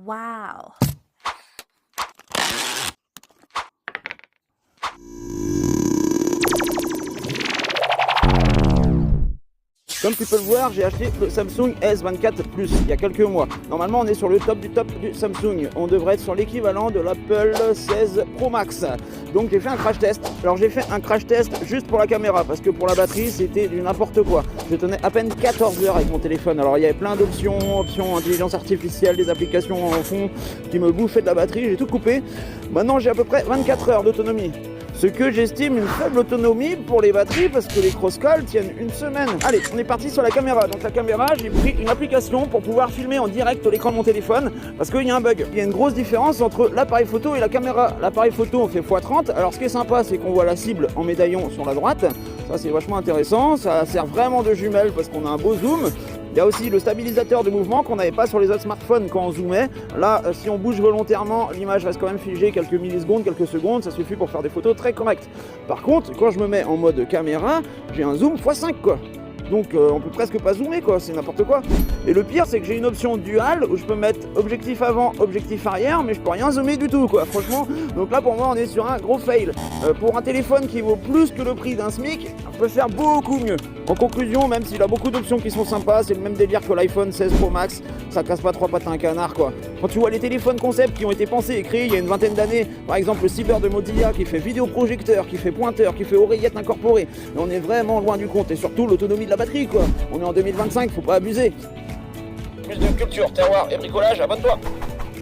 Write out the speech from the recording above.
Wow. Comme tu peux le voir, j'ai acheté le Samsung S24 Plus il y a quelques mois. Normalement, on est sur le top du Samsung. On devrait être sur l'équivalent de l'Apple 16 Pro Max. Donc j'ai fait un crash test. Alors j'ai fait un crash test juste pour la caméra parce que pour la batterie, c'était du n'importe quoi. Je tenais à peine 14 heures avec mon téléphone. Alors il y avait plein d'options, options intelligence artificielle, des applications en fond qui me bouffaient de la batterie. J'ai tout coupé. Maintenant, j'ai à peu près 24 heures d'autonomie. Ce que j'estime une faible autonomie pour les batteries parce que les cross-calls tiennent une semaine. Allez, on est parti sur la caméra. Donc la caméra, j'ai pris une application pour pouvoir filmer en direct l'écran de mon téléphone parce qu'il y a un bug. Il y a une grosse différence entre l'appareil photo et la caméra. L'appareil photo, on fait x30. Alors ce qui est sympa, c'est qu'on voit la cible en médaillon sur la droite. Ça, c'est vachement intéressant. Ça sert vraiment de jumelle parce qu'on a un beau zoom. Il y a aussi le stabilisateur de mouvement qu'on n'avait pas sur les autres smartphones quand on zoomait. Là, si on bouge volontairement, l'image reste quand même figée quelques millisecondes, quelques secondes. Ça suffit pour faire des photos très correctes. Par contre, quand je me mets en mode caméra, j'ai un zoom x5 quoi. Donc on peut presque pas zoomer quoi, c'est n'importe quoi. Et le pire c'est que j'ai une option dual où je peux mettre objectif avant, objectif arrière, mais je peux rien zoomer du tout quoi, franchement. Donc là pour moi on est sur un gros fail. Pour un téléphone qui vaut plus que le prix d'un SMIC, on peut faire beaucoup mieux. En conclusion, même s'il a beaucoup d'options qui sont sympas, c'est le même délire que l'iPhone 16 Pro Max, ça casse pas trois pattes à un canard quoi. Quand tu vois les téléphones concept qui ont été pensés et créés il y a une vingtaine d'années, par exemple le Cyber de Mozilla qui fait vidéoprojecteur, qui fait pointeur, qui fait oreillette incorporée, on est vraiment loin du compte et surtout l'autonomie de la batterie quoi. On est en 2025, faut pas abuser. Plus de culture, terroir et bricolage, abonne-toi.